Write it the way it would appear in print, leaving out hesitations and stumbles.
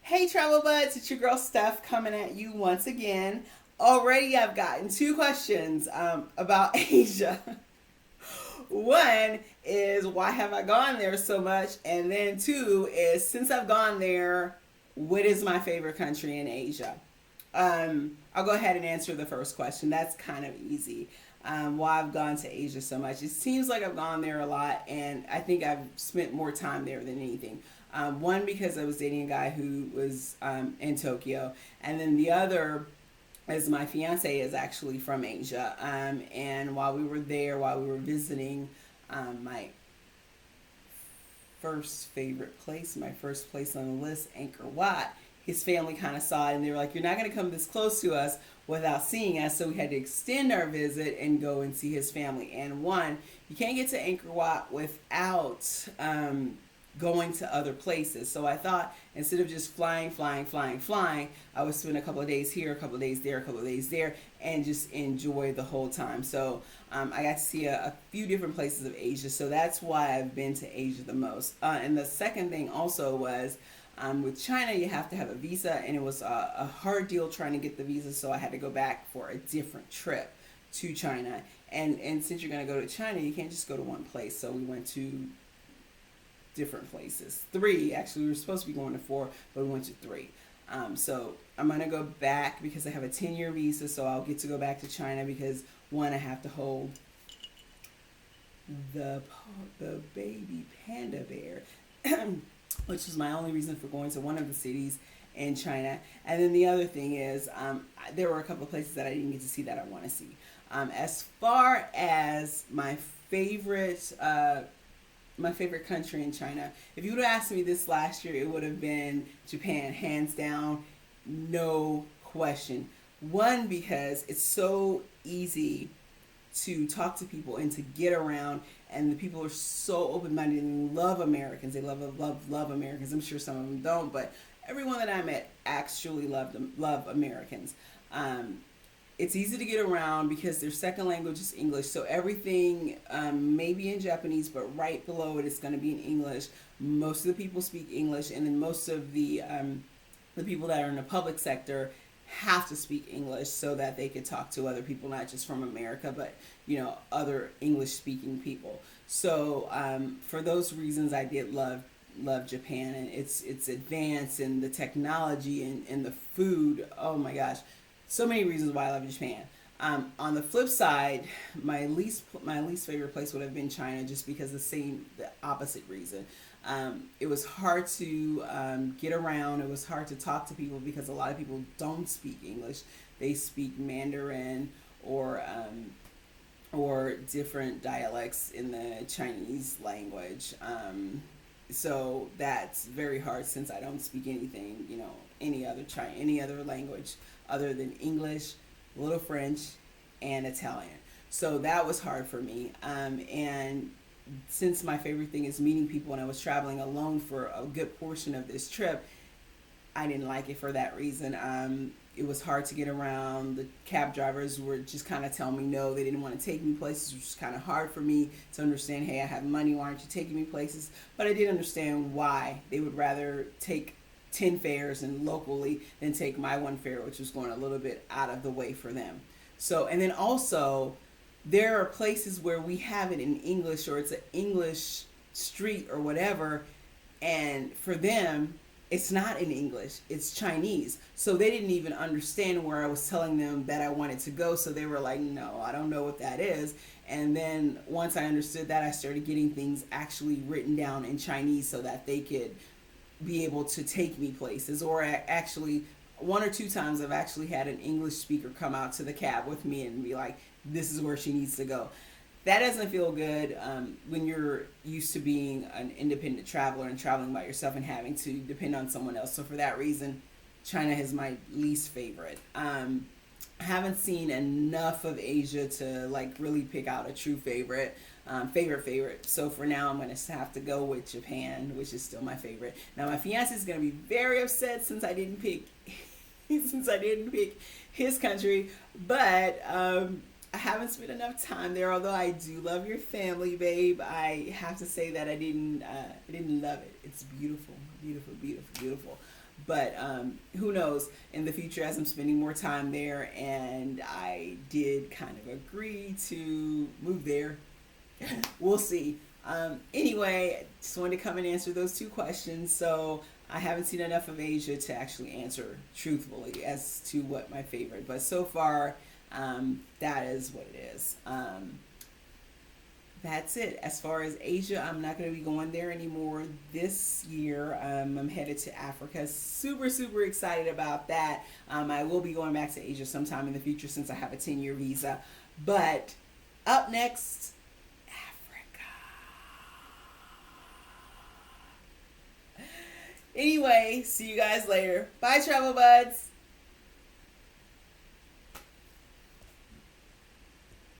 Hey Travel Buds, it's your girl Steph coming at you once again. Already I've gotten two questions about Asia. One is why have I gone there so much? And then two is since I've gone there, what is my favorite country in Asia? I'll go ahead and answer the first question. That's kind of easy. Why I've gone to Asia so much. It seems like I've gone there a lot, and I think I've spent more time there than anything. One, because I was dating a guy who was in Tokyo, and then the other is my fiance is actually from Asia. And while we were there, while we were visiting, my my first place on the list, Angkor Wat, his family kind of saw it and they were like, "You're not going to come this close to us without seeing us." So we had to extend our visit and go and see his family. And one, you can't get to Angkor Wat without going to other places. So I thought instead of just flying, I would spend a couple of days here, a couple of days there, a couple of days there, and just enjoy the whole time. So I got to see a few different places of Asia. So that's why I've been to Asia the most. And the second thing also was with China, you have to have a visa, and it was a hard deal trying to get the visa. So I had to go back for a different trip to China. And since you're going to go to China, you can't just go to one place. So we went to different places. Three, actually, we were supposed to be going to four, but we went to three. So I'm going to go back because I have a 10-year visa, so I'll get to go back to China because, one, I have to hold the baby panda bear, which was my only reason for going to one of the cities in China. And then the other thing is there were a couple of places that I didn't get to see that I want to see. As far as my favorite country in China. If you would have asked me this last year, it would have been Japan, hands down, no question. One, because it's so easy to talk to people and to get around, and the people are so open-minded and love Americans. They love Americans. I'm sure some of them don't, but everyone that I met actually love Americans. It's easy to get around because their second language is English. So everything may be in Japanese, but right below it is going to be in English. Most of the people speak English, and then most of the people that are in the public sector have to speak English so that they could talk to other people, not just from America, but other English-speaking people. So for those reasons, I did love Japan, and it's advanced, and the technology and the food. Oh my gosh. So many reasons why I love Japan. On the flip side, my least favorite place would have been China, just because the opposite reason. It was hard to get around. It was hard to talk to people because a lot of people don't speak English. They speak Mandarin or different dialects in the Chinese language. So that's very hard since I don't speak anything, any other language other than English, a little French, and Italian. So that was hard for me. And since my favorite thing is meeting people, and I was traveling alone for a good portion of this trip, I didn't like it for that reason. It was hard to get around. The cab drivers were just kind of telling me no, they didn't want to take me places, which was kind of hard for me to understand. Hey, I have money, why aren't you taking me places? But I did understand why they would rather take 10 fares and locally than take my one fare, which was going a little bit out of the way for them. So, and then also, there are places where we have it in English, or it's an English street or whatever, and for them, it's not in English, it's Chinese. So they didn't even understand where I was telling them that I wanted to go. So they were like, no, I don't know what that is. And then once I understood that, I started getting things actually written down in Chinese so that they could be able to take me places. Or actually, one or two times I've actually had an English speaker come out to the cab with me and be like, this is where she needs to go. That doesn't feel good when you're used to being an independent traveler and traveling by yourself and having to depend on someone else. So for that reason, China is my least favorite. I haven't seen enough of Asia to really pick out a true favorite. Favorite. So for now, I'm going to have to go with Japan, which is still my favorite. Now my fiance is going to be very upset since I didn't pick his country, but I haven't spent enough time there. Although I do love your family, babe, I have to say that I didn't love it. It's beautiful. beautiful, beautiful, beautiful. But who knows in the future as I'm spending more time there, and I did kind of agree to move there. We'll see. Anyway, just wanted to come and answer those two questions. So I haven't seen enough of Asia to actually answer truthfully as to what my favorite. But so far, that is what it is. That's it. As far as Asia, I'm not going to be going there anymore this year. I'm headed to Africa. Super, super excited about that. I will be going back to Asia sometime in the future since I have a 10-year visa. But up next, Africa. Anyway, see you guys later. Bye, travel buds.